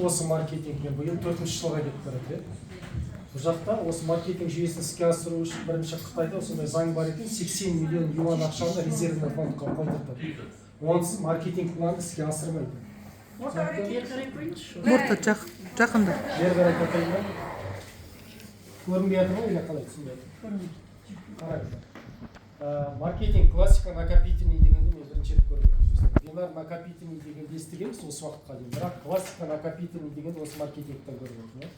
осы маркетингпен биыл 4-ші жылға кетіп барады. Бұл жақта осы маркетинг жүйесін іске асыру үшін бірінші Қытайда осындай заң бар екен, 80 миллион юан ақшаны резервный фондқа қойдыртады. Онсыз маркетинг планын іске асырмайды. Орта жақында. Бері қарай көтерейін бе? Көрінбей жатыр ма, или қалай түсінбей? Қараңыздар. Маркетинг классика накопительный дегенді мен бірінші рет көрдім. Бинар накопительный дегенді естігенбіз осы уақытқа дейін. Бірақ классика накопительный дегенді осы маркетингтен көріп отырмын.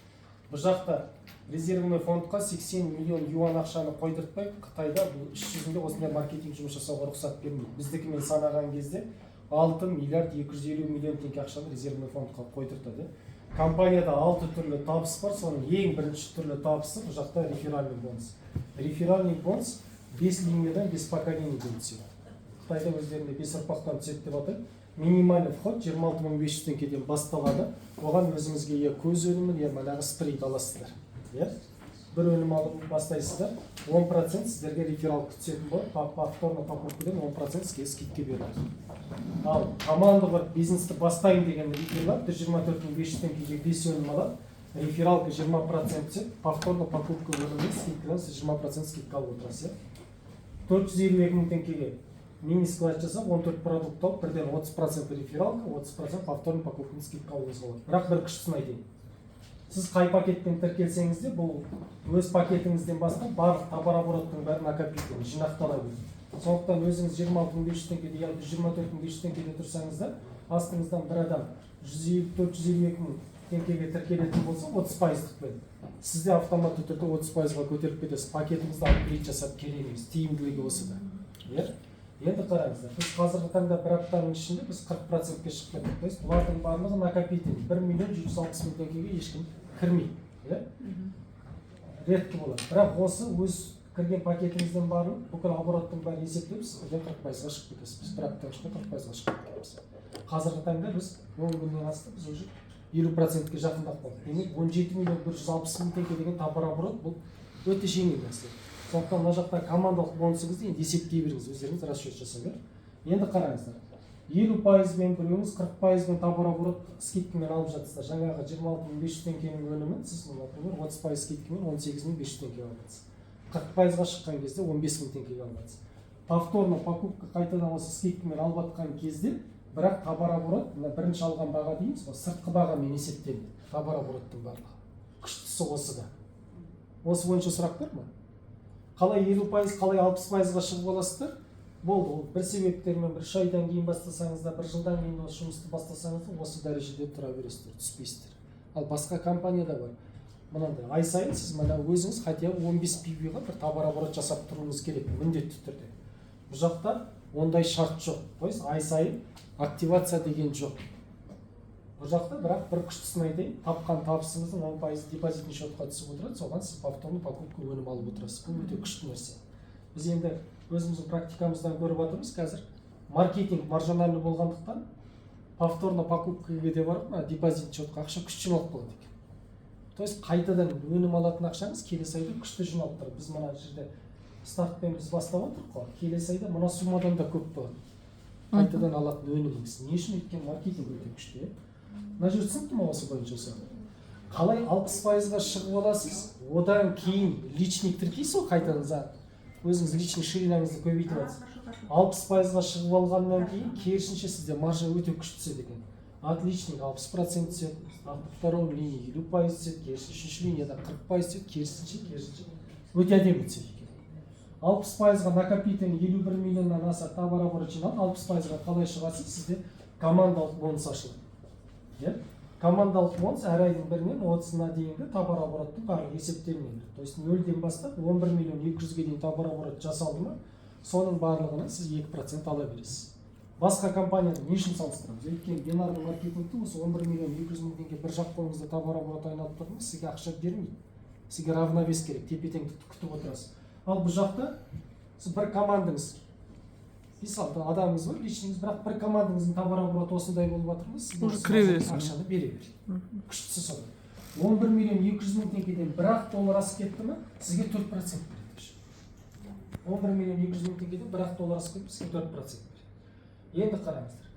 Бұл жақта резервный фондқа 80 миллион юан ақшаны қойдыртпай, Қытайда бұл іс жүзінде осындай маркетинг жұмыс жасауға рұқсат бермейді. Біздікімен санаған кезде 6 миллиард 250 миллион теңге ақшаны резервный фондқа қойдыртады. Компанияда 6 түрлі табыс бар, соның ең бірінші түрлі табысы бұл жақта реферальный бонус. Реферальный бонус 5 линиядан 5 поколений дейін түседі. Қытайда өздерінде 5 ұрпақтан түседі деп атайды. Минимальный вход 26 500 теңгеден басталады. Оған өзіңізге я көз өнімін, я манағы спрейді аласыздар. Бір өнім алып бастайсыздар, 10% сіздерге реферал түсетін болады, повторно покупкадан 10% сізге скидка береді. Ал команда бар бизнесті бастайын деген реферал 124 500 теңгеге 5 өнім алады. Рефералка 20% түседі, повторно покупка өнімі скидкадан сіз 20% скидка алып отырасыз. 452 мың теңгеге мини-склад жасап, 14 продукт алып, бірден 30% рефералка, 30% повторный покупканың скидка алуыңыз болады. Бірақ бір күштісін айтайын. Сіз қай пакетпен тіркелсеңіз де, бұл өз пакетіңізден бастап барлық товар обороттың бәрі накопительный жинақтала береді. Сондықтан өзіңіз 26 500 теңгеде, 124 500 теңгеде тұрсаңыз да, астыңыздан бір адам 452 мың теңгеге тіркелетін болса, 30% тықпайды. Сізде автоматты түрде 30%-ға көтеріп кетесіз. Пакетіңізді апгрейд жасап келеміз. Тиімділігі осы да. Енді қараңыздар, біз қазіргі таңда бір аптаның ішінде біз 40%-ке шығып кеттік. Бұлардың барлығы накопительный. 1 миллион 160 мың теңгеге ешкім кірмейді. Редкі болады. Бірақ осы өз кірген пакетіңізден барлық бүкіл обороттың бәрі есептеп, сізден 40%-ға шығып кетесіз. Біз бір аптаның ішінде 40%-ға шығып кетеміз. Қазіргі таңда біз 10 күннен асты, біз уже 50%-ке жақындап қалдық. Демек 17 миллион 160 мың теңге деген товар оборот бұл өте жеңіл нәрсе. Сондықтан мына жақта командалық бонусыңызды енді есептей беріңіз, өздеріңіз расчет жасаңыздар. Енді қараңыздар. 50%-бен біреуіңіз 40%-бен товар оборот скидкамен алып жатсыздар. Жаңағы 26 500 теңгенің өнімін сіз, например, 30% скидкамен 18 500 теңгеге аласыз. 40%-ға шыққан кезде 15 мың теңгеге аласыз. Повторно покупка қайтадан осы скидкамен алып жатқан кезде, бірақ товар оборот бірінші алған баға дейміз, сыртқы бағамен есептеледі. Товар обороттың барлығы. Күштісі осы да. Осы бойынша сұрақ бар ма? Қалай 50%, қалай 60%-ға шығып аласыздар? Болды, бір себептермен бір айдан кейін бастасаңызда, бір жылдан кейін осы жұмысты бастасаңызда, осы дәрежеде тұра бересіздер, түспейсіздер. Ал басқа компанияда бар. Мынандай ай сайын сіз мына өзіңіз хотя бы 15 PV-ға бір товар оборот жасап тұруыңыз керек, міндетті түрде. Бұл жақта ондай шарт жоқ. То есть ай сайын активация деген жоқ. Бұл жақта бірақ бір күштісін айтайын, тапқан табысыңыздың 10% депозитный счетқа түсіп отырады, соған сіз повторный покупка өнім алып отырасыз. Бұл өте күшті нәрсе. Біз енді өзіміздің практикамыздан көріп жатырмыз қазір. Маркетинг маржинальный болғандықтан повторно покупкаға де барып, депозитный счетқа ақша күшті жиналып қалады екен. То есть қайтадан өнім алатын ақшаңыз келесі айда күшті жиналып тұрады. Біз мына жерде стартпен біз бастап отырмыз ғой. Келесі айда мына суммадан да көп болады. Қайтадан алатын өніміңіз. Не үшін? Өйткені маркетинг өте күшті. Мына жер түсінікті ме осы бойынша осы? Қалай 60%-ға шығып аласыз, одан кейін личник тіркейсіз ғой қайтадан өзіңіз личник ширинаңызды көбейтіп аласыз. 60%-ға шығып алғаннан кейін керісінше сізде маржа өте күшті түседі екен. От личник 60% түседі, от второй линии 50% түседі, керісінше үшінші линияда 40% түседі, керісінше өте әдемі түседі екен. 60%-ға накопительный 51 миллионнан аса товар оборот жиналып, 60%-ға қалай шығасыз, сізде командалық бонус ашылады. Командалық бонус әр айдың 1-нен 30-на дейінгі товар обороттың барлығы есептелінеді. То есть 0-ден бастап 11 миллион 200-ге дейін товар оборот жасалды ма, соның барлығынан сіз 2% ала бересіз. Басқа компанияны не үшін салыстырамыз? Өйткені бинарный маркетингте осы 11 миллион 200 мың теңге бір жақ қолыңызда товар оборот айналып тұрды ма, сізге ақша бермейді. Сізге равновес керек, тепе-теңдікті күтіп отырасыз. Ал бұл жақта сіз бір командаңыз, мысалы адамыңыз бар, личніңіз, бірақ бір командаңыздың товар обороты осындай болып жатыр ма, сіз ақшаны бере береді. Күштісі сонда. 11 миллион 200 мың теңгеден $1 асып кетті ме, сізге 4% береді. 11 миллион 200 мың теңгеден $1 асып кетті, сізге 4% береді. Енді қараңыздар.